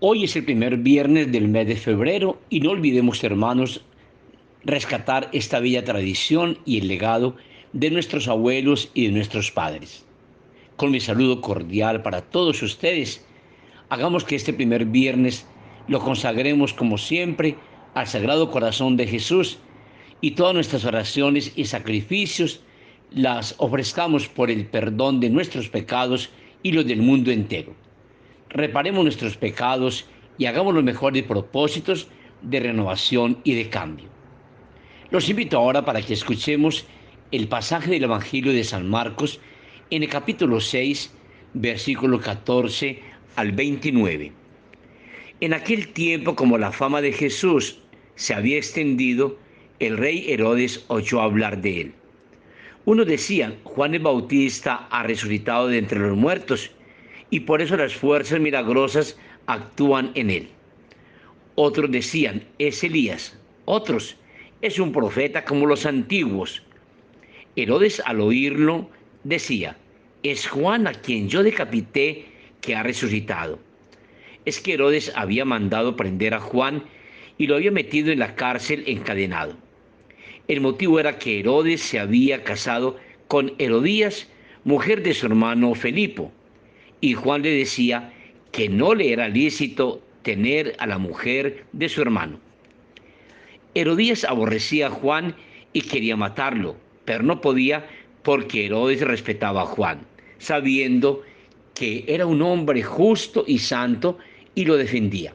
Hoy es el primer viernes del mes de febrero y no olvidemos, hermanos, rescatar esta bella tradición y el legado de nuestros abuelos y de nuestros padres. Con mi saludo cordial para todos ustedes, hagamos que este primer viernes lo consagremos como siempre al Sagrado Corazón de Jesús y todas nuestras oraciones y sacrificios las ofrezcamos por el perdón de nuestros pecados y los del mundo entero. Reparemos nuestros pecados y hagamos los mejores propósitos de renovación y de cambio. Los invito ahora para que escuchemos el pasaje del Evangelio de San Marcos en el capítulo 6, versículo 14 al 29. En aquel tiempo, como la fama de Jesús se había extendido, el rey Herodes oyó hablar de él. Unos decían: Juan el Bautista ha resucitado de entre los muertos, y por eso las fuerzas milagrosas actúan en él. Otros decían: es Elías. Otros: es un profeta como los antiguos. Herodes, al oírlo, decía: es Juan, a quien yo decapité, que ha resucitado. Es que Herodes había mandado prender a Juan y lo había metido en la cárcel encadenado. El motivo era que Herodes se había casado con Herodías, mujer de su hermano Felipo, y Juan le decía que no le era lícito tener a la mujer de su hermano. Herodías aborrecía a Juan y quería matarlo, pero no podía porque Herodes respetaba a Juan, sabiendo que era un hombre justo y santo, y lo defendía.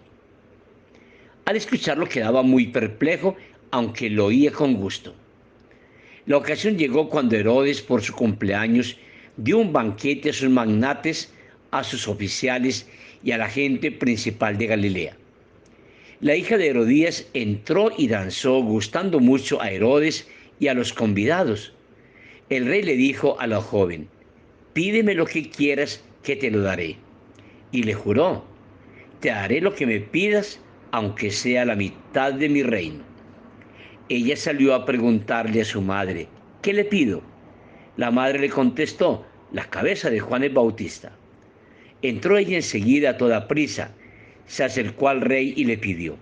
Al escucharlo quedaba muy perplejo, aunque lo oía con gusto. La ocasión llegó cuando Herodes, por su cumpleaños, dio un banquete a sus magnates, a sus oficiales y a la gente principal de Galilea. La hija de Herodías entró y danzó, gustando mucho a Herodes y a los convidados. El rey le dijo a la joven: pídeme lo que quieras, que te lo daré. Y le juró: te daré lo que me pidas, aunque sea la mitad de mi reino. Ella salió a preguntarle a su madre: ¿qué le pido? La madre le contestó: la cabeza de Juan el Bautista. Entró ella enseguida a toda prisa, se acercó al rey y le pidió: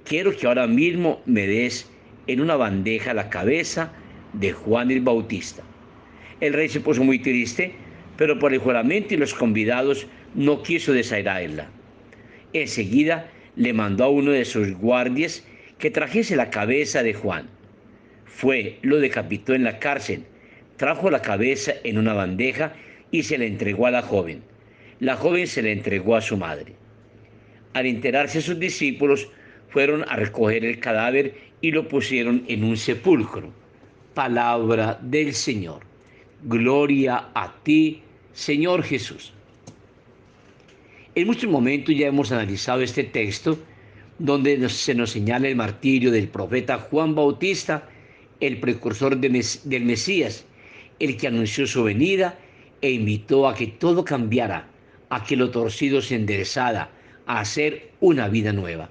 quiero que ahora mismo me des en una bandeja la cabeza de Juan el Bautista. El rey se puso muy triste, pero por el juramento y los convidados no quiso desairarla. Enseguida le mandó a uno de sus guardias que trajese la cabeza de Juan. Fue, lo decapitó en la cárcel, trajo la cabeza en una bandeja y se la entregó a la joven. La joven se la entregó a su madre. Al enterarse sus discípulos, fueron a recoger el cadáver y lo pusieron en un sepulcro. Palabra del Señor. Gloria a ti, Señor Jesús. En muchos momentos ya hemos analizado este texto donde se nos señala el martirio del profeta Juan Bautista, el precursor del Mesías, el que anunció su venida e invitó a que todo cambiara, a que lo torcido se enderezara, a hacer una vida nueva.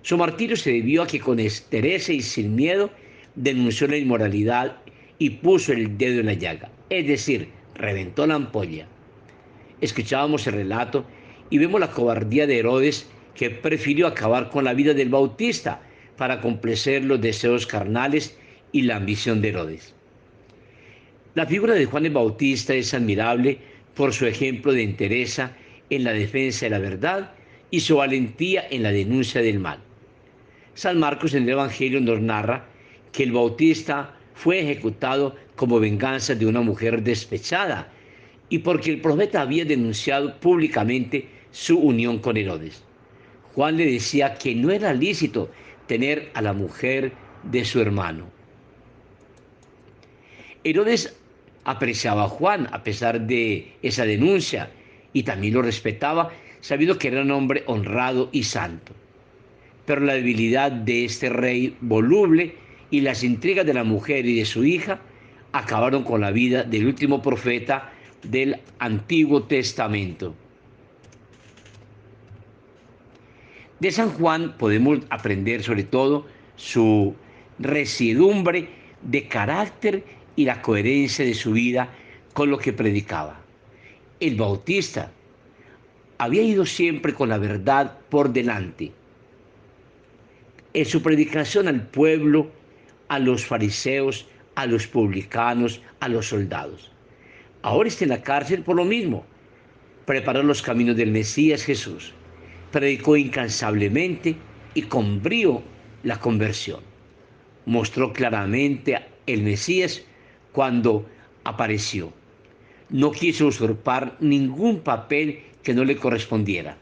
Su martirio se debió a que con entereza y sin miedo denunció la inmoralidad y puso el dedo en la llaga, es decir, reventó la ampolla. Escuchábamos el relato y vemos la cobardía de Herodes, que prefirió acabar con la vida del Bautista para complacer los deseos carnales y la ambición de Herodes. La figura de Juan el Bautista es admirable por su ejemplo de entereza en la defensa de la verdad y su valentía en la denuncia del mal. San Marcos en el Evangelio nos narra que el Bautista fue ejecutado como venganza de una mujer despechada y porque el profeta había denunciado públicamente su unión con Herodes. Juan le decía que no era lícito tener a la mujer de su hermano. Herodes apreciaba a Juan a pesar de esa denuncia y también lo respetaba, sabiendo que era un hombre honrado y santo. Pero la debilidad de este rey voluble y las intrigas de la mujer y de su hija acabaron con la vida del último profeta del Antiguo Testamento. De San Juan podemos aprender sobre todo su resiedumbre de carácter y la coherencia de su vida con lo que predicaba. El Bautista había ido siempre con la verdad por delante. En su predicación al pueblo, a los fariseos, a los publicanos, a los soldados. Ahora está en la cárcel por lo mismo. Preparó los caminos del Mesías Jesús. Predicó incansablemente y con brío la conversión. Mostró claramente el Mesías cuando apareció. No quiso usurpar ningún papel que no le correspondiera.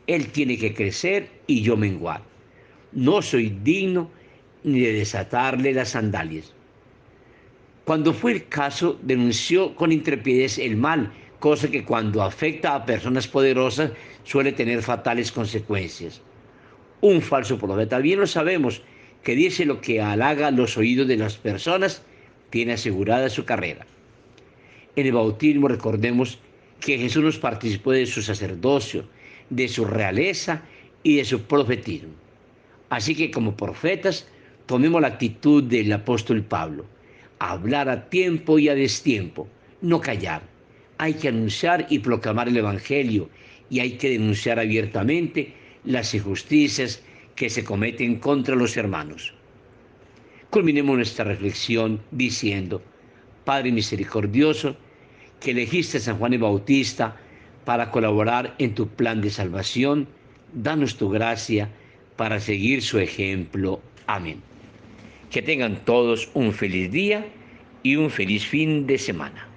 Él tiene que crecer y yo menguar. No soy digno ni de desatarle las sandalias. Cuando fue el caso, denunció con intrepidez el mal, cosa que cuando afecta a personas poderosas suele tener fatales consecuencias. Un falso profeta, bien lo sabemos, que dice lo que halaga los oídos de las personas, tiene asegurada su carrera. En el bautismo recordemos que Jesús nos participó de su sacerdocio, de su realeza y de su profetismo. Así que como profetas, tomemos la actitud del apóstol Pablo, hablar a tiempo y a destiempo, no callar. Hay que anunciar y proclamar el Evangelio y hay que denunciar abiertamente las injusticias que se cometen contra los hermanos. Culminemos nuestra reflexión diciendo: Padre misericordioso, que elegiste a San Juan el Bautista para colaborar en tu plan de salvación, danos tu gracia para seguir su ejemplo. Amén. Que tengan todos un feliz día y un feliz fin de semana.